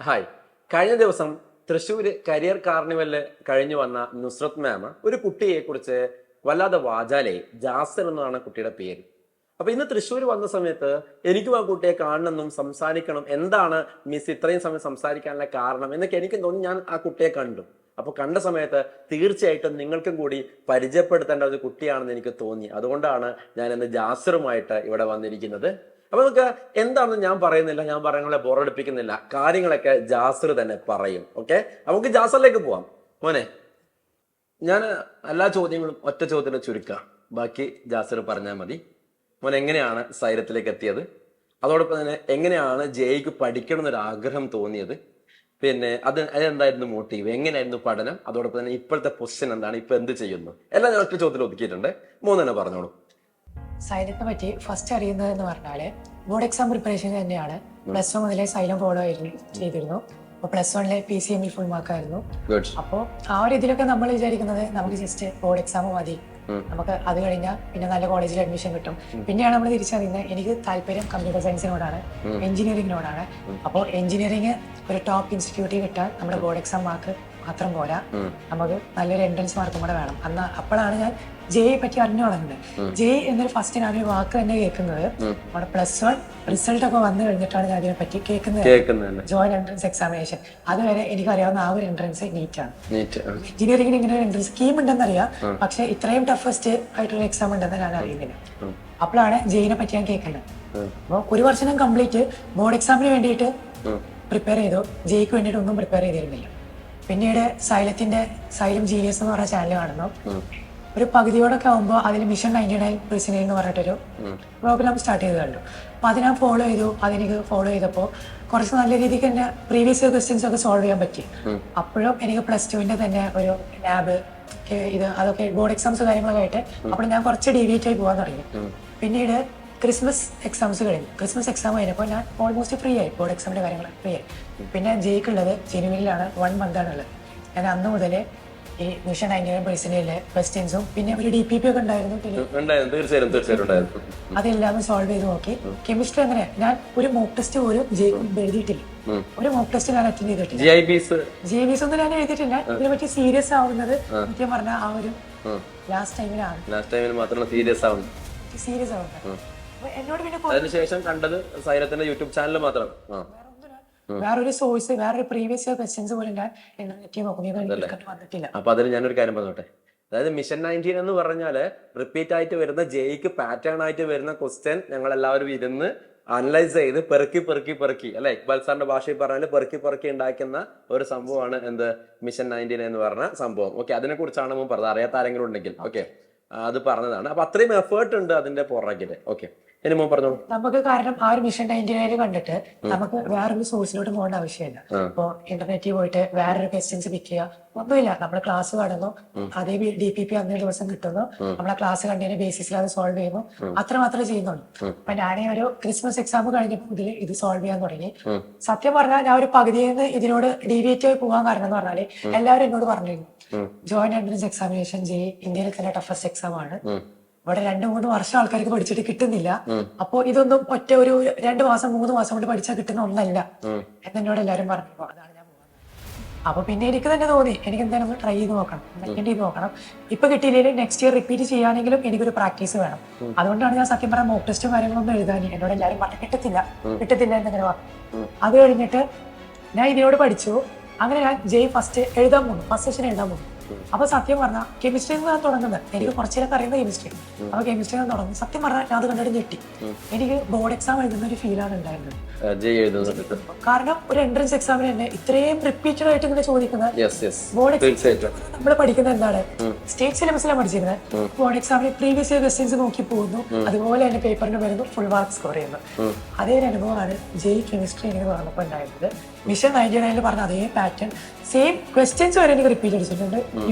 Hi. കഴിഞ്ഞ ദിവസം Thrissur career കാർണിവലില് കഴിഞ്ഞു വന്ന നുസ്രത് മാം ഒരു കുട്ടിയെ കുറിച്ച് വല്ലാതെ വാചാലേ ജാസർ എന്നാണ് കുട്ടിയുടെ പേര്. അപ്പൊ ഇന്ന് തൃശ്ശൂർ വന്ന സമയത്ത് എനിക്കും ആ കുട്ടിയെ കാണണമെന്നും സംസാരിക്കണം, എന്താണ് മിസ് ഇത്രയും സമയം സംസാരിക്കാനുള്ള കാരണം എന്നൊക്കെ എനിക്ക് തോന്നി. ഞാൻ ആ കുട്ടിയെ കണ്ടു. അപ്പൊ കണ്ട സമയത്ത് തീർച്ചയായിട്ടും നിങ്ങൾക്കും കൂടി പരിചയപ്പെടുത്തേണ്ട ഒരു കുട്ടിയാണെന്ന് എനിക്ക് തോന്നി. അതുകൊണ്ടാണ് ഞാൻ ഇന്ന് ജാസറുമായിട്ട് ഇവിടെ വന്നിരിക്കുന്നത്. അപ്പൊ നമുക്ക് എന്താണെന്ന് ഞാൻ പറയുന്നില്ല, ഞാൻ പറയുന്നത് ബോറടിപ്പിക്കുന്നില്ല, കാര്യങ്ങളൊക്കെ ജാസർ തന്നെ പറയും. ഓക്കെ, നമുക്ക് ജാസറിലേക്ക് പോവാം. മോനെ, ഞാൻ എല്ലാ ചോദ്യങ്ങളും ഒറ്റ ചോദ്യത്തിന് ചുരുക്കാം, ബാക്കി ജാസർ പറഞ്ഞാൽ മതി. മോൻ എങ്ങനെയാണ് സൈരത്തിലേക്ക് എത്തിയത്? അതോടൊപ്പം തന്നെ എങ്ങനെയാണ് ജെയ്ക്ക് പഠിക്കണം എന്നൊരു ആഗ്രഹം തോന്നിയത്? പിന്നെ അതെന്തായിരുന്നു മോട്ടീവ്? എങ്ങനെയായിരുന്നു പഠനം? അതോടൊപ്പം തന്നെ ഇപ്പോഴത്തെ പൊസിഷൻ എന്താണ്? ഇപ്പൊ എന്ത് ചെയ്യുന്നു? എല്ലാം ഞാൻ ഒറ്റ ചോദ്യത്തിൽ ഒതുക്കിയിട്ടുണ്ട്. മൂന്നെണ്ണം പറഞ്ഞോളൂ. സൈലത്തിനെ പറ്റി ഫസ്റ്റ് അറിയുന്നത് എന്ന് പറഞ്ഞാല് ബോർഡ് എക്സാം പ്രിപ്പറേഷൻ തന്നെയാണ്. പ്ലസ് 1 മുതലേ സൈലം ഫോളോ ചെയ്തിരുന്നു. അപ്പൊ പ്ലസ് 1 PCM ഫുൾ മാർക്കായിരുന്നു. അപ്പോൾ ആ ഒരു ഇതിലൊക്കെ നമ്മൾ വിചാരിക്കുന്നത് നമുക്ക് ജസ്റ്റ് ബോർഡ് എക്സാം മതി, നമുക്ക് അത് കഴിഞ്ഞാൽ പിന്നെ നല്ല കോളേജിൽ അഡ്മിഷൻ കിട്ടും. പിന്നെയാണ് നമ്മൾ തിരിച്ചറിയുന്നത് എനിക്ക് താല്പര്യം കമ്പ്യൂട്ടർ സയൻസിനോടാണ്, എഞ്ചിനീയറിംഗിനോടാണ്. അപ്പോൾ എഞ്ചിനീയറിംഗ് ഒരു ടോപ്പ് ഇൻസ്റ്റിറ്റ്യൂട്ടിൽ കിട്ടാൻ നമ്മുടെ ബോർഡ് എക്സാം മാർക്ക് മാത്രം പോരാ, നമുക്ക് നല്ലൊരു എൻട്രൻസ് മാർക്കും കൂടെ വേണം. അപ്പോഴാണ് ഞാൻ ജെയെ പറ്റി അറിഞ്ഞു തുടങ്ങുന്നത്. ജെ എന്നൊരു ഫസ്റ്റ് ഞാനൊരു വാക്ക് തന്നെ കേൾക്കുന്നത് നമ്മുടെ പ്ലസ് 1 റിസൾട്ട് ഒക്കെ വന്നു കഴിഞ്ഞിട്ടാണ് ഞാൻ അതിനെ പറ്റി കേൾക്കുന്നത്. Joint entrance examination. അതുവരെ എനിക്കറിയാവുന്ന ആ ഒരു എൻട്രൻസ് നീറ്റാണ്. എഞ്ചിനീയറിംഗിന് ഇങ്ങനെ ഒരു എൻട്രൻസ് സ്കീം ഉണ്ടെന്നറിയാം, പക്ഷെ ഇത്രയും ടഫസ്റ്റ് ആയിട്ടൊരു എക്സാം ഉണ്ടെന്ന് ഞാൻ അറിയുന്നില്ല. അപ്പോഴാണ് ജെയിനെ പറ്റി ഞാൻ കേൾക്കുന്നത്. അപ്പോൾ ഒരു വർഷം ഞാൻ കംപ്ലീറ്റ് ബോർഡ് എക്സാമിന് വേണ്ടിയിട്ട് പ്രിപ്പയർ ചെയ്തു, ജെയ്ക്ക് വേണ്ടിയിട്ട് ഒന്നും പ്രിപ്പയർ ചെയ്തിരുന്നില്ല. പിന്നീട് സൈലം ജീനിയസ് എന്ന് പറഞ്ഞ ചാനൽ കാണുന്നു. ഒരു പകുതിയോടൊക്കെ ആകുമ്പോൾ അതിൽ മിഷൻ 99 പ്രിസണിംഗ് എന്ന് പറഞ്ഞിട്ടൊരു പ്രോഗ്രാം സ്റ്റാർട്ട് ചെയ്ത് കണ്ടു. അപ്പൊ അത് ഞാൻ ഫോളോ ചെയ്തു. അതെനിക്ക് ഫോളോ ചെയ്തപ്പോൾ കുറച്ച് നല്ല രീതിക്ക് തന്നെ പ്രീവിയസ് ക്വസ്റ്റ്യൻസ് ഒക്കെ സോൾവ് ചെയ്യാൻ പറ്റി. അപ്പോഴും എനിക്ക് പ്ലസ് 2 തന്നെ ഒരു ലാബ് അതൊക്കെ ബോർഡ് എക്സാംസ് കാര്യങ്ങളൊക്കെ ആയിട്ട് അപ്പോൾ ഞാൻ കുറച്ച് ഡീവിയേറ്റ് ആയി പോകാൻ തുടങ്ങി. പിന്നീട് ക്രിസ്മസ് എക്സാംസ് കഴിഞ്ഞു. ക്രിസ്മസ് എക്സാം കഴിഞ്ഞപ്പോൾ ഞാൻ ഓൾമോസ്റ്റ് ഫ്രീ ആയി, ബോർഡ് എക്സാമിന്റെ കാര്യങ്ങൾ ഫ്രീ ആയി. പിന്നെ ജെയ്ക്കുള്ളത് ജനുവരിയിലാണ്, 1 month ആണുള്ളത്. ഞാൻ അന്ന് മുതലേ ഈ മിഷൻ 99 പേഴ്സണിലെ ക്വസ്റ്റ്യൻസും പിന്നെ ഒരു DPP ഒക്കെ ഉണ്ടായിരുന്നു, അതെല്ലാം സോൾവ് ചെയ്ത് നോക്കി. കെമിസ്ട്രി അങ്ങനെ ഞാൻ ഒരു മോക്ക് ടെസ്റ്റ് പോലും എഴുതിയിട്ടില്ല. ഒരു മോക്ക് ടെസ്റ്റ് ഞാൻ അറ്റൻഡ് ചെയ്തിട്ടില്ല. GIBs ഒന്നും ഞാൻ എഴുതിയിട്ടില്ല. ഇതിനെ പറ്റി സീരിയസ് ആവുന്നത് സത്യം പറഞ്ഞ ആ ഒരു ലാസ്റ്റ് ടൈമിലാണ് സീരിയസ് ആവുന്നത്. എന്നോട് പിന്നെ അതിനുശേഷം കണ്ടത് സൈരത്തിന്റെ യൂട്യൂബ് ചാനൽ മാത്രം. വേറൊരു സോഴ്സ്, വേറൊരു പ്രീവിയസ് ക്വസ്റ്റ്യൻസ് പോലും ഞാൻ വന്നിട്ടില്ല. അപ്പൊ അതിൽ ഞാനൊരു കാര്യം പറഞ്ഞോട്ടെ. അതായത് മിഷൻ 19 എന്ന് പറഞ്ഞാല് റിപ്പീറ്റ് ആയിട്ട് വരുന്ന ജെയ്ക്ക് പാറ്റേൺ ആയിട്ട് വരുന്ന ക്വസ്റ്റ്യൻ ഞങ്ങൾ എല്ലാവരും ഇരുന്ന് അനലൈസ് ചെയ്ത് പെറുക്കി അല്ലെ, ഇക്ബാൽ സാറിന്റെ ഭാഷയിൽ പറഞ്ഞാൽ പെറുക്കി ഉണ്ടാക്കുന്ന ഒരു സംഭവമാണ് എന്ത് മിഷൻ 19 എന്ന് പറഞ്ഞ സംഭവം. ഓക്കെ, അതിനെ കുറിച്ചാണ് മുമ്പ് പറഞ്ഞത്. അറിയാത്ത ആരെങ്കിലും ഉണ്ടെങ്കിൽ ഓക്കെ, അത് പറഞ്ഞതാണ്. അപ്പൊ അത്രയും എഫേർട്ട് ഉണ്ട് അതിന്റെ പുറകില്. ഓക്കെ, ഇനി മുമ്പ് പറഞ്ഞോളൂ. നമുക്ക് കാരണം ആ ഒരു മിഷൻ 99 കണ്ടിട്ട് നമുക്ക് വേറൊരു സോഴ്സിലോട്ട് പോകേണ്ട ആവശ്യമില്ല. ഇപ്പൊ ഇന്റർനെറ്റിൽ പോയിട്ട് വേറൊരു ക്വസ്റ്റ്യൻസ് പിക്ക് ചെയ്യുക ഒന്നുമില്ല. നമ്മള് ക്ലാസ് കാണുന്നു, അതേ DPP അന്നേ ദിവസം കിട്ടുന്നു, നമ്മളെ ക്ലാസ് കണ്ടതിന്റെ ബേസിസിൽ അത് സോൾവ് ചെയ്യുന്നു, അത്ര മാത്രമേ ചെയ്യുന്നുള്ളൂ. അപ്പൊ ഞാനേ ഒരു ക്രിസ്മസ് എക്സാം കഴിഞ്ഞപ്പോൾ ഇതിൽ ഇത് സോൾവ് ചെയ്യാൻ തുടങ്ങി. സത്യം പറഞ്ഞാൽ ഞാൻ ഒരു പകുതിയിൽ നിന്ന് ഇതിനോട് ഡീവിയേറ്റ് ആയി പോകാൻ കാരണം എന്ന് പറഞ്ഞാല് എല്ലാവരും എന്നോട് പറഞ്ഞിരുന്നു ജോയിന്റ് എൻട്രൻസ് എക്സാമിനേഷൻ ഇന്ത്യയിലെ തന്നെ ടഫസ്റ്റ് എക്സാം ആണ്, ഇവിടെ 2-3 വർഷം ആൾക്കാർക്ക് പഠിച്ചിട്ട് കിട്ടുന്നില്ല. അപ്പൊ ഇതൊന്നും ഒറ്റ ഒരു 2 മാസം 3 മാസം കൊണ്ട് പഠിച്ചാൽ കിട്ടുന്ന ഒന്നല്ല എന്നോട് എല്ലാവരും പറഞ്ഞു. അതാണ് ഞാൻ പോകുന്നത്. അപ്പൊ പിന്നെ എനിക്ക് തന്നെ തോന്നി എനിക്ക് എന്തായാലും ട്രൈ ചെയ്ത് നോക്കണം, അറ്റൻഡ് ചെയ്ത് നോക്കണം. ഇപ്പൊ കിട്ടിയില്ലെങ്കിൽ നെക്സ്റ്റ് ഇയർ റിപ്പീറ്റ് ചെയ്യാനെങ്കിലും എനിക്കൊരു പ്രാക്ടീസ് വേണം. അതുകൊണ്ടാണ് ഞാൻ സത്യം പറഞ്ഞ മോക്ക് ടെസ്റ്റും കാര്യങ്ങളൊന്നും എഴുതാൻ. എന്നോട് എല്ലാവരും പറഞ്ഞു കിട്ടത്തില്ല എന്നിങ്ങനെ പറഞ്ഞു. അത് കഴിഞ്ഞിട്ട് ഞാൻ ഇതിനോട് പഠിച്ചു. അങ്ങനെ ഞാൻ ഫസ്റ്റ് സെഷൻ എഴുതാൻ പോകുന്നു. അപ്പൊ സത്യം പറഞ്ഞാൽ കെമിസ്ട്രി ഞാൻ തുടങ്ങുന്നത് എനിക്ക് കുറച്ചേരൊക്കെ അറിയുന്ന കെമിസ്ട്രി. അപ്പൊ കെമിസ്ട്രി ഞാൻ തുടങ്ങും. സത്യം പറഞ്ഞാൽ ഞാൻ അത് കണ്ടിട്ട് ഞെട്ടി. എനിക്ക് ബോർഡ് എക്സാം എഴുതുന്ന ഒരു ഫീലാണ് ഉണ്ടായിരുന്നത്. കാരണം ഒരു എൻട്രൻസ് എക്സാമിന് തന്നെ ഇത്രയും റിപ്പീറ്റഡ് ആയിട്ട് ഇങ്ങനെ ചോദിക്കുന്നത് ബോർഡ് എക്സാം നമ്മൾ പഠിക്കുന്നത് എന്താണ്, സ്റ്റേറ്റ് സിലബസിലാണ് പഠിച്ചിരുന്നത്. ബോർഡ് എക്സാമിന് പ്രീവിയസ് ഇയർ ക്വസ്റ്റ്യൻസ് നോക്കി പോകുന്നു, അതുപോലെ തന്നെ പേപ്പറിന് വരുന്നു, ഫുൾ മാർക്ക് സ്കോർ ചെയ്യുന്നു. അതേ ഒരു അനുഭവമാണ് കെമിസ്ട്രി എനിക്ക് പറഞ്ഞപ്പോൾ ഉണ്ടായിരുന്നത്. മിഷൻ 99 പറഞ്ഞ അതേ പാറ്റേൺ സെയിം ക്വസ്റ്റ്യൻസ് വരെ എനിക്ക് റിപ്പീറ്റ് അടിച്ചിട്ടുണ്ട്.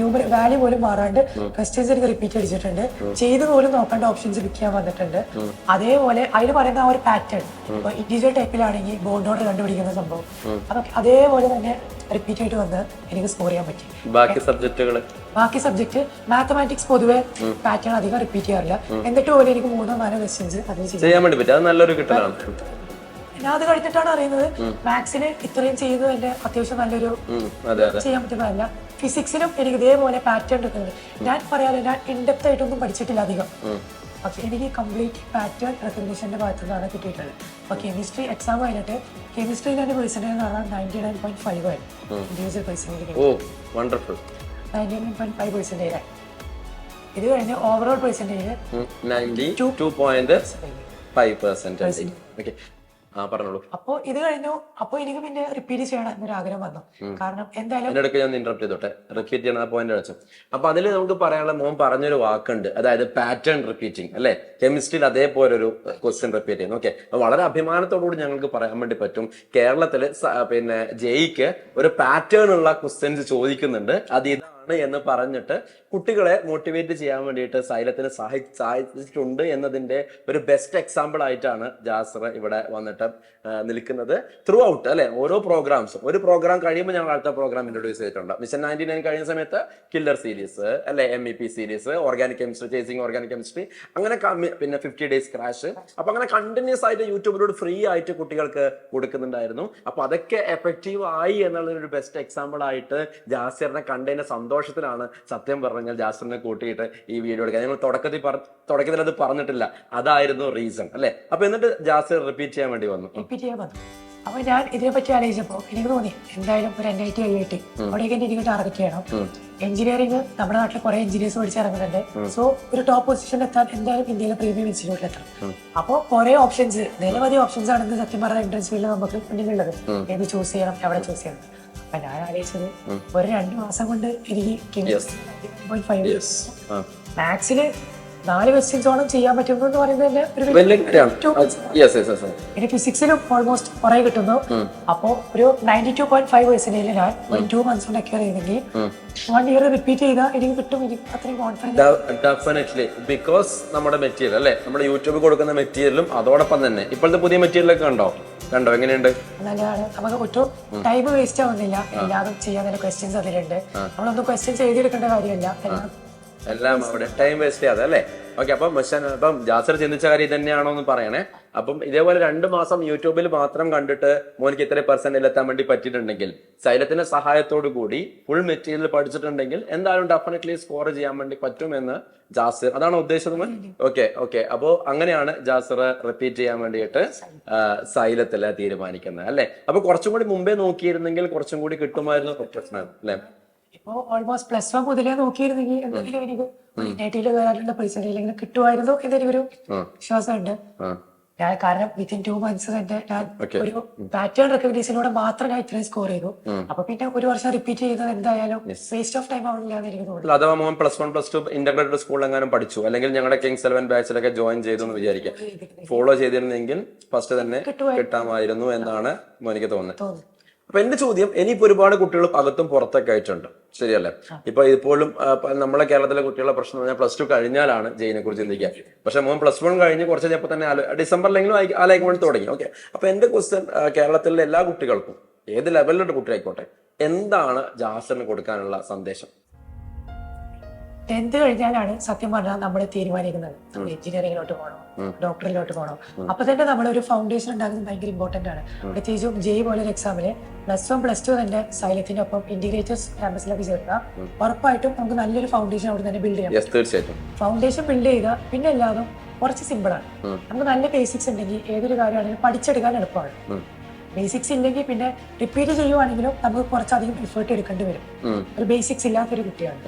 വാല്യൂ പോലും മാറാണ്ട് ക്വസ്റ്റ്യൻസ് എനിക്ക് റിപ്പീറ്റ് അടിച്ചിട്ടുണ്ട്. ചെയ്ത് പോലും നോക്കേണ്ട ഓപ്ഷൻസ് പിക്ക് ചെയ്യാൻ വന്നിട്ടുണ്ട്. അതേപോലെ അതിൽ പറയുന്ന ആ ഒരു പാറ്റേൺ ഇപ്പൊ ഇൻറ്റീജർ ടൈപ്പിലാണെങ്കിൽ ബോർഡ് നോട്ട് കണ്ടുപിടിക്കുന്ന സംഭവം അതൊക്കെ അതേപോലെ തന്നെ റിപ്പീറ്റ് ആയിട്ട് വന്ന് എനിക്ക് സ്കോർ ചെയ്യാൻ പറ്റി. ബാക്കി സബ്ജക്ട് മാത്തമാറ്റിക്സ് പൊതുവെ പാറ്റേൺ അധികം റിപ്പീറ്റ് ചെയ്യാറില്ല. എന്നിട്ട് പോലും എനിക്ക് 3-4 ക്വസ്റ്റ്യൻസ് അതിൽ ചെയ്യാൻ വേണ്ടി പറ്റും. ഞാൻ അത് കഴിഞ്ഞിട്ടാണ് അറിയുന്നത് മാത്സിന് ഇത്രയും ചെയ്തു എന്റെ അത്യാവശ്യം നല്ലൊരു ചെയ്യാൻ പറ്റുന്നതല്ല. ഫിസിക്സിലും എനിക്ക് ഇതേപോലെ പാറ്റേൺ എടുക്കുന്നത്. ഞാൻ പറയാതെ ഞാൻ ഇൻഡെപ്ത് ആയിട്ടൊന്നും പഠിച്ചിട്ടില്ല അധികം. പക്ഷെ എനിക്ക് കംപ്ലീറ്റ് പാറ്റേൺ റെക്കഗ്നീഷന്റെ ഭാഗത്തു നിന്നാണ് കിട്ടിയിട്ടുള്ളത്. അപ്പൊ കെമിസ്ട്രി എക്സാം കഴിഞ്ഞിട്ട് കെമിസ്ട്രിയിൽ എന്റെ പെർസെന്റേജ് എന്ന് പറഞ്ഞാൽ 99.5 ആയിരുന്നു. Individual percentage 99.5%. ഇത് കഴിഞ്ഞ് ഓവറോൾ പെർസെന്റേജ് 92.5%. പറഞ്ഞോളൂ. അപ്പൊ ഇത് കഴിഞ്ഞു. അപ്പൊ എനിക്ക് പിന്നെ റിപ്പീറ്റ് ചെയ്യണം എന്നൊരു ആഗ്രഹം വന്നു. കാരണം എന്തായാലും ഞാൻ ഇന്ററപ്റ്റ് ചെയ്തോട്ടെ, റിപ്പീറ്റ് ചെയ്യണ പോയിന്റ് വെച്ചു. അപ്പൊ അതിൽ നമുക്ക് പറയാനുള്ള മോൻ പറഞ്ഞൊരു വാക്കുണ്ട്, അതായത് പാറ്റേൺ റിപ്പീറ്റിംഗ് അല്ലെ. കെമിസ്ട്രിയിൽ അതേപോലെ ഒരു ക്വസ്റ്റ്യൻ റിപ്പീറ്റ് ചെയ്യുന്നു. ഓക്കെ, വളരെ അഭിമാനത്തോടുകൂടി ഞങ്ങൾക്ക് പറയാൻ വേണ്ടി പറ്റും, കേരളത്തില് പിന്നെ ജെയ്ക്ക് ഒരു പാറ്റേൺ ഉള്ള ക്വസ്റ്റ്യൻസ് ചോദിക്കുന്നുണ്ട്. അത് ഇതാണ് എന്ന് പറഞ്ഞിട്ട് കുട്ടികളെ മോട്ടിവേറ്റ് ചെയ്യാൻ വേണ്ടിയിട്ട് സൈലത്തിന് സഹായിച്ചിട്ടുണ്ട് എന്നതിന്റെ ഒരു ബെസ്റ്റ് എക്സാമ്പിൾ ആയിട്ടാണ് ജാസർ ഇവിടെ വന്നിട്ട് നിൽക്കുന്നത്. ത്രൂ ഔട്ട് അല്ലെ, ഓരോ പ്രോഗ്രാംസും, ഒരു പ്രോഗ്രാം കഴിയുമ്പോൾ ഞങ്ങൾ അടുത്ത പ്രോഗ്രാം ഇൻട്രൊഡ്യൂസ് ചെയ്തിട്ടുണ്ട്. മിഷൻ 99 കഴിയുന്ന സമയത്ത് കില്ലർ സീരീസ് അല്ലെ, MEP series, organic chemistry, chasing organic chemistry, അങ്ങനെ പിന്നെ 50 ഡേയ്സ് ക്രാഷ്. അപ്പൊ അങ്ങനെ കണ്ടിന്യൂസ് ആയിട്ട് യൂട്യൂബിലൂടെ ഫ്രീ ആയിട്ട് കുട്ടികൾക്ക് കൊടുക്കുന്നുണ്ടായിരുന്നു. അപ്പൊ അതൊക്കെ എഫക്റ്റീവ് ആയി എന്നുള്ളൊരു ബെസ്റ്റ് എക്സാമ്പിൾ ആയിട്ട് ജാസിറിനെ കണ്ടതിന്റെ സന്തോഷത്തിലാണ് സത്യം പറഞ്ഞാൽ ജാസിറിനെ കൂട്ടിയിട്ട് ഈ വീഡിയോ എടുക്കാൻ. ഞങ്ങൾ തുടക്കത്തിൽ അത് പറഞ്ഞിട്ടില്ല, അതായിരുന്നു റീസൺ അല്ലെ. അപ്പൊ എന്നിട്ട് ജാസിർ റിപ്പീറ്റ് ചെയ്യാൻ വേണ്ടി വന്നു. അപ്പൊ ഞാൻ ഇതിനെപ്പറ്റി ആലോചിച്ചപ്പോ എനിക്ക് തോന്നി എന്തായാലും ഒരു NIT IIT അവിടേക്ക് എനിക്ക് ടാർഗറ്റ് ചെയ്യണം. എഞ്ചിനീയറിംഗ് നമ്മുടെ നാട്ടിൽ കുറെ എഞ്ചിനീയേഴ്സ് പഠിച്ചിറങ്ങുന്നുണ്ട്. സോ ഒരു ടോപ്പ് പൊസിഷനിൽ എത്താൻ എന്തായാലും ഇന്ത്യയിലെ പ്രീമിയം ഇൻസ്റ്റിറ്റ്യൂട്ടിൽ എത്തണം. അപ്പോൾ കുറെ ഓപ്ഷൻസ്, നിരവധി ഓപ്ഷൻസ് ആണെന്ന് സത്യം പറഞ്ഞ എൻട്രൻസ് ഫീൽഡിൽ നമുക്ക് മുന്നിലുള്ളത്. ഏത് ചൂസ് ചെയ്യണം, എവിടെ ചൂസ് ചെയ്യണം. അപ്പൊ ഞാൻ ആലോചിച്ചത് ഒരു 2 മാസം കൊണ്ട് എനിക്ക് മാത്സില് 4 ക്വസ്റ്റ്യൻസോളം ചെയ്യാൻ പറ്റുമെന്ന് പറയുന്നത്. ഇനി ഫിസിക്സിലും ഓൾമോസ്റ്റ് കുറെ കിട്ടുന്നു. അപ്പോ ഒരു 92.5% ഞാൻ ഒരു 2 months കൊണ്ട് അക്വയർ ചെയ്തെങ്കിൽ 1 year റിപ്പീറ്റ് ചെയ്താൽ എനിക്ക് കിട്ടും. എനിക്ക് അത്രയും കോൺഫിഡൻസ്. ബിക്കോസ് നമ്മുടെ മെറ്റീരിയൽ അല്ലെ, നമ്മുടെ യൂട്യൂബിൽ കൊടുക്കുന്ന മെറ്റീരിയലും അതോടൊപ്പം തന്നെ ഇപ്പോഴത്തെ പുതിയ മെറ്റീരിയലൊക്കെ കണ്ടോ എങ്ങനെയുണ്ട്? നല്ലതാണ്. നമുക്ക് ഒട്ടും ടൈം വേസ്റ്റ് ആവുന്നില്ല. എല്ലാതും ചെയ്യാൻ തന്നെ ക്വസ്റ്റ്യൻസ് അതിലുണ്ട്. നമ്മളൊന്നും ക്വസ്റ്റ്യൻസ് എഴുതിയെടുക്കേണ്ട കാര്യമില്ല. എല്ലാം അവിടെ ടൈം വേസ്റ്റ് ചെയ്യാതെ അല്ലേ. ഓക്കെ, അപ്പം ജാസർ ചിന്തിച്ച കാര്യം തന്നെയാണോ എന്ന് പറയണേ. അപ്പം ഇതേപോലെ 2 മാസം യൂട്യൂബിൽ മാത്രം കണ്ടിട്ട് മോനിക്ക് ഇത്ര പെർസെന്റിൽ എത്താൻ വേണ്ടി പറ്റിയിട്ടുണ്ടെങ്കിൽ, സൈലത്തിന്റെ സഹായത്തോടു കൂടി ഫുൾ മെറ്റീരിയൽ പഠിച്ചിട്ടുണ്ടെങ്കിൽ എന്തായാലും ഡെഫിനറ്റ്ലി സ്കോർ ചെയ്യാൻ വേണ്ടി പറ്റുമെന്ന് ജാസിർ, അതാണ് ഉദ്ദേശിച്ചത്. ഓക്കെ. അപ്പോ അങ്ങനെയാണ് ജാസിർ റിപ്പീറ്റ് ചെയ്യാൻ വേണ്ടിയിട്ട് സൈലത്തില് തീരുമാനിക്കുന്നത് അല്ലെ. അപ്പൊ കുറച്ചും കൂടി മുമ്പേ നോക്കിയിരുന്നെങ്കിൽ കുറച്ചും കൂടി കിട്ടുമായിരുന്നു പ്രശ്നം അല്ലെ. ഇപ്പൊ ഓൾമോസ്റ്റ് +1 മുതലേ നോക്കിയിരുന്നെങ്കിൽ എന്തെങ്കിലും എനിക്ക് NIT കയറാനുള്ള പെർസെന്റേജ് കിട്ടുമായിരുന്നു എന്നെനിക്കൊരു വിശ്വാസമുണ്ട്. ഞാൻ കാരണം വിത്തിൻ 2 months തന്നെ ഞാൻ ഒരു പാറ്റേൺ റെക്കഗ്നീഷനിലൂടെ മാത്രം ഞാൻ ഇത്രയും സ്കോർ ചെയ്തു. അപ്പൊ പിന്നെ ഒരു വർഷം റിപ്പീറ്റ് ചെയ്യുന്നത് എന്തായാലും വേസ്റ്റ് ഓഫ് ടൈം ആവില്ല എന്ന് എനിക്ക് തോന്നുന്നു. അഥവാ മോൻ +1 +2 ഇന്റഗ്രേറ്റഡ് സ്കൂളിൽ എങ്ങാനും പഠിച്ചു, അല്ലെങ്കിൽ ഞങ്ങളുടെ കിങ്സ് 11 ബാച്ചിലൊക്കെ ജോയിൻ ചെയ്തു എന്ന് വിചാരിക്കാം, ഫോളോ ചെയ്തിരുന്നെങ്കിൽ ഫസ്റ്റ് തന്നെ കിട്ടാമായിരുന്നു എന്നാണ് എനിക്ക് തോന്നുന്നത്. അപ്പൊ എന്റെ ചോദ്യം, ഇനിയിപ്പോ ഒരുപാട് കുട്ടികൾ അകത്തും പുറത്തൊക്കെ ആയിട്ടുണ്ട്, ശരിയല്ലേ? ഇപ്പൊ ഇപ്പോഴും നമ്മളെ കേരളത്തിലെ കുട്ടികളുടെ പ്രശ്നം എന്ന് പറഞ്ഞാൽ +2 കഴിഞ്ഞാലാണ് ജെയിനെ കുറിച്ച് ചിന്തിക്കുക. പക്ഷെ മോൻ +1 കഴിഞ്ഞ് കുറച്ച് കഴിഞ്ഞപ്പോൾ തന്നെ ഡിസംബറിലെങ്കിലും ആലോചിക്കാൻ വേണ്ടി തുടങ്ങി. ഓക്കെ, അപ്പൊ എന്റെ ക്വസ്റ്റ്യൻ, കേരളത്തിലെ എല്ലാ കുട്ടികൾക്കും ഏത് ലെവലിലുള്ള കുട്ടിയായിക്കോട്ടെ, എന്താണ് ജാസറിന് കൊടുക്കാനുള്ള സന്ദേശം? 10th കഴിഞ്ഞാലാണ് സത്യം പറഞ്ഞാൽ നമ്മൾ തീരുമാനിക്കുന്നത് എഞ്ചിനീയറിംഗിലോട്ട് പോകണോ ഡോക്ടറിലോട്ട് പോകണോ. അപ്പൊ തന്നെ നമ്മളൊരു ഫൗണ്ടേഷൻ ഉണ്ടാക്കുന്നത് ഭയങ്കര ഇമ്പോർട്ടന്റ് ആണ്. പ്രത്യേകിച്ചും ജെയ് പോലെ ഒരു എക്സാമില് +1 +2 തന്നെ സൈലത്തിന്റെ ഒപ്പം ഇന്റഗ്രേറ്റഡ് ക്യാമ്പസിലൊക്കെ ചേർത്താൽ ഉറപ്പായിട്ടും നമുക്ക് നല്ലൊരു ഫൗണ്ടേഷൻ അവിടെ തന്നെ ബിൽഡ് ചെയ്യാം. ഫൗണ്ടേഷൻ ബിൽഡ് ചെയ്താൽ പിന്നെ എല്ലാതും കുറച്ച് സിമ്പിൾ ആണ്. നമുക്ക് നല്ല ബേസിക്സ് ഉണ്ടെങ്കിൽ ഏതൊരു കാര്യമാണെങ്കിലും പഠിച്ചെടുക്കാൻ എളുപ്പമാണ്. ബേസിക്സ് ഇല്ലെങ്കിൽ പിന്നെ റിപ്പീറ്റ് ചെയ്യുവാണെങ്കിലും നമുക്ക് കുറച്ചധികം എഫേർട്ട് എടുക്കേണ്ടി വരും. ഒരു ബേസിക്സ് ഇല്ലാത്തൊരു കുട്ടിയാണ്.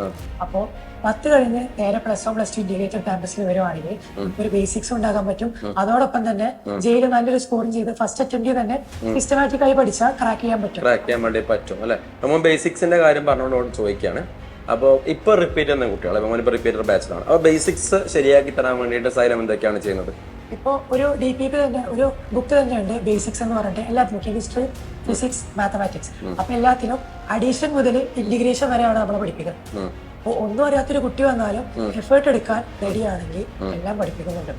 അപ്പോ 10 കഴിഞ്ഞ് നേരെ +1 +2 ഇന്റഗ്രേറ്റഡ് ക്യാമ്പസിൽ വരുവാണെങ്കിൽ ഒരു ബേസിക്സ് ഉണ്ടാക്കാൻ പറ്റും. അതോടൊപ്പം തന്നെ ജെയിൽ നല്ലൊരു സ്കോറിംഗ് ചെയ്ത് ഫസ്റ്റ് അറ്റംപ്റ്റിൽ തന്നെ സിസ്റ്റമാറ്റിക് ആയി പഠിച്ചാൽ ക്രാക്ക് ചെയ്യാൻ പറ്റും അല്ലെ. നമ്മൾ ബേസിക്സിന്റെ കാര്യം പറഞ്ഞുകൊണ്ട് ചോദിക്കുകയാണ്. അപ്പോൾ ഇപ്പൊ റിപ്പീറ്റ് ചെയ്യുന്ന കുട്ടികൾ, ഇപ്പൊ റിപ്പീറ്റർ ബാച്ചിലാണ്, അപ്പൊ ബേസിക്സ് ശരിയാക്കി തരാൻ വേണ്ടിയിട്ട് സൈലം എന്തൊക്കെയാണ് ചെയ്യുന്നത്? ഇപ്പൊ ഒരു DPP തന്നെ ഒരു ബുക്ക് തന്നെ ഉണ്ട്, ബേസിക്സ് എന്ന് പറഞ്ഞിട്ട്. എല്ലാത്തിനും കെമിസ്ട്രി, ഫിസിക്സ്, മാത്തമാറ്റിക്സ്, അപ്പൊ എല്ലാത്തിനും അഡീഷൻ മുതൽ ഇന്റിഗ്രേഷൻ വരെയാണ് നമ്മൾ പഠിപ്പിക്കുന്നത്. അപ്പൊ ഒന്നും അറിയാത്തൊരു കുട്ടി വന്നാലും എഫേർട്ട് എടുക്കാൻ റെഡി ആണെങ്കിൽ എല്ലാം പഠിപ്പിക്കുന്നുണ്ട്.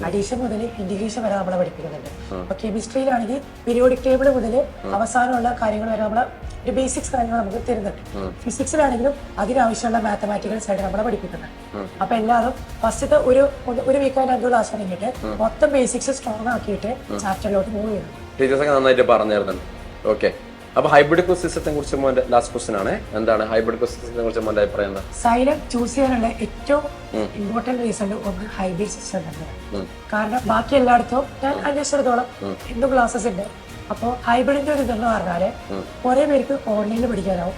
അഡീഷൻ മുതൽ ഇന്റിഗ്രേഷൻ വരെ നമ്മളെ പഠിപ്പിക്കുന്നുണ്ട്. അപ്പൊ കെമിസ്ട്രിയിലാണെങ്കിൽ പീരിയോഡിക് ടേബിൾ മുതൽ അവസാനമുള്ള കാര്യങ്ങൾ വരെ നമ്മളെ ഒരു ബേസിക്സ് കാര്യങ്ങൾ നമുക്ക് തരുന്നുണ്ട്. ഫിസിക്സിലാണെങ്കിലും അതിനാവശ്യമുള്ള മാത്തമാറ്റിക്കൽ സൈഡ് നമ്മളെ പഠിപ്പിക്കുന്നുണ്ട്. അപ്പൊ എല്ലാവരും ഫസ്റ്റത്തെ ഒരു വീക്കായിട്ട് 2 ക്ലാസ് തുടങ്ങിയിട്ട് മൊത്തം ബേസിക്സ് സ്ട്രോങ് ആക്കിയിട്ട് ചാപ്റ്ററിലോട്ട് മൂവ് ചെയ്യുന്നു. ടീച്ചേഴ്സൊക്കെ നന്നായിട്ട് പറഞ്ഞു തരുന്നുണ്ട്. ഓക്കെ, അപ്പൊ ഹൈബ്രിഡ് കോഴ്സ് സിസ്റ്റത്തെ കുറിച്ച് മോന്റെ ലാസ്റ്റ് ക്വസ്റ്റൻ ആണ്, എന്താണ് ഹൈബ്രിഡ് കോഴ്സ് സിസ്റ്റത്തെ കുറിച്ച് മോന്റെ അഭിപ്രായം എന്താ? സൈലം ചൂസ് ചെയ്യാനുള്ള ഏറ്റവും ഇമ്പോർട്ടന്റ് റീസൺ ഒന്ന് ഹൈബ്രിഡ് സിസ്റ്റം തന്നെയാണ്. കാരണം ബാക്കി എല്ലായിടത്തും ഞാൻ അന്വേഷിച്ചിടത്തോളം എന്ത് ക്ലാസ്സസ് ഉണ്ട്. അപ്പോൾ ഹൈബ്രിഡിന്റെ ഒരു ഇതെന്ന് പറഞ്ഞാല് കുറെ പേർക്ക് ഓൺലൈനിൽ പഠിക്കാനാവും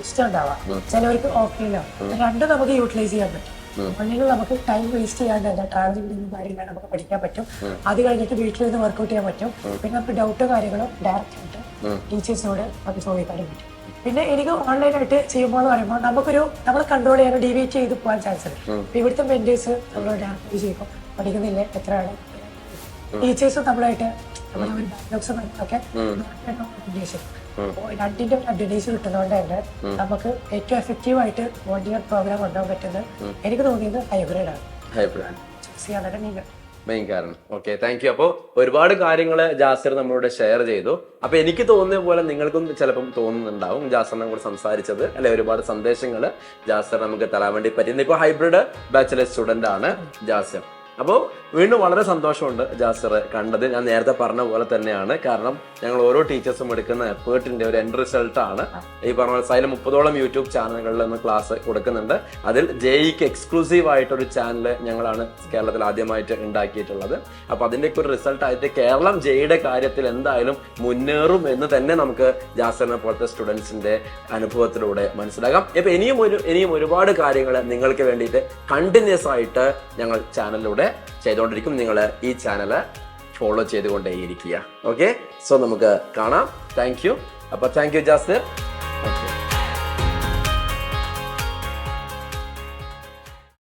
ഇഷ്ടം ഉണ്ടാവാം, ചിലവർക്ക് ഓഫ്ലൈനാവും. രണ്ടും നമുക്ക് യൂട്ടിലൈസ് ചെയ്യാൻ പറ്റും. ഓൺലൈനിൽ നമുക്ക് ടൈം വേസ്റ്റ് ചെയ്യാണ്ട് തന്നെ ട്രാവലിംഗ് കാര്യങ്ങൾ നമുക്ക് പഠിക്കാൻ പറ്റും. അത് കഴിഞ്ഞിട്ട് വീട്ടിൽ നിന്ന് വർക്ക്ഔട്ട് ചെയ്യാൻ പറ്റും. പിന്നെ നമുക്ക് ഡൗട്ട് കാര്യങ്ങളും ഡയറക്റ്റ് ആയിട്ട് ടീച്ചേഴ്സിനോട് അത് ചോദിക്കാനും പറ്റും. പിന്നെ എനിക്ക് ഓൺലൈനായിട്ട് ചെയ്യുമ്പോൾ എന്ന് പറയുമ്പോൾ നമ്മൾ കൺട്രോൾ ചെയ്യാനോ ഡീവിയേറ്റ് ചെയ്ത് പോകാൻ ചാൻസ് ഉണ്ട്. ഇവിടുത്തെ മെന്റേഴ്സ് നമ്മൾ ഡയറക്റ്റ് ചെയ്യുമ്പോൾ പഠിക്കുന്നില്ലേ എത്രയാണ്, ടീച്ചേഴ്സും നമ്മളായിട്ട് നമ്മുടെ ഒരു ബാക്ക്ലോഗ്സ് ഒക്കെ രണ്ടിന്റെ അഡ്വാൻറ്റേജ് കിട്ടുന്നതുകൊണ്ട് തന്നെ നമുക്ക് ഏറ്റവും എഫക്റ്റീവ് ആയിട്ട് 1 ഇയർ പ്രോഗ്രാം കൊണ്ടുപോകാൻ പറ്റുന്നത് എനിക്ക് തോന്നിയത് ഹൈബ്രിഡ് ആണ്. ചൂസ് ചെയ്യാൻ മെയിൻ കാരണം. Okay, thank you. അപ്പോൾ ഒരുപാട് കാര്യങ്ങൾ ജാസിർ നമ്മളോട് ഷെയർ ചെയ്തു. അപ്പൊ എനിക്ക് തോന്നിയ പോലെ നിങ്ങൾക്കും ചിലപ്പം തോന്നുന്നുണ്ടാവും ജാസിറിനെ കൂടെ സംസാരിച്ചത് അല്ലെ, ഒരുപാട് സന്ദേശങ്ങൾ ജാസിർ നമുക്ക് തരാൻ വേണ്ടി പറ്റുന്നത്. ഇപ്പൊ ഹൈബ്രിഡ് ബാച്ചിലർ സ്റ്റുഡന്റ് ആണ് ജാസിർ. അപ്പോൾ വീണ്ടും വളരെ സന്തോഷമുണ്ട് ജാസിർ കണ്ടത്. ഞാൻ നേരത്തെ പറഞ്ഞ പോലെ തന്നെയാണ്, കാരണം ഞങ്ങൾ ഓരോ ടീച്ചേഴ്സും എടുക്കുന്ന എഫേർട്ടിന്റെ ഒരു എൻഡ് റിസൾട്ട് ആണ് ഈ പറഞ്ഞ പോലെ സൈലം 30ഓളം യൂട്യൂബ് ചാനലുകളിൽ നിന്ന് ക്ലാസ് കൊടുക്കുന്നുണ്ട്. അതിൽ ജെഇക്ക് എക്സ്ക്ലൂസീവ് ആയിട്ടൊരു ചാനൽ ഞങ്ങളാണ് കേരളത്തിൽ ആദ്യമായിട്ട് ഉണ്ടാക്കിയിട്ടുള്ളത്. അപ്പൊ അതിന്റെയൊക്കെ ഒരു റിസൾട്ട് ആയിട്ട് കേരളം ജെയുടെ കാര്യത്തിൽ എന്തായാലും മുന്നേറും എന്ന് തന്നെ നമുക്ക് ജാസിറിനെ പോലത്തെ സ്റ്റുഡൻസിന്റെ അനുഭവത്തിലൂടെ മനസ്സിലാക്കാം. ഇപ്പൊ ഇനിയും ഒരുപാട് കാര്യങ്ങൾ നിങ്ങൾക്ക് വേണ്ടിയിട്ട് കണ്ടിന്യൂസ് ആയിട്ട് ഞങ്ങൾ ചാനലിലൂടെ ചെയ്തുകൊണ്ടിരിക്കും. നിങ്ങൾ ഈ ചാനല് ഫോളോ ചെയ്തുകൊണ്ടേയിരിക്കുക. ഓക്കെ, സോ നമുക്ക് കാണാം. Thank you. അപ്പൊ താങ്ക് യു ജാസിർ.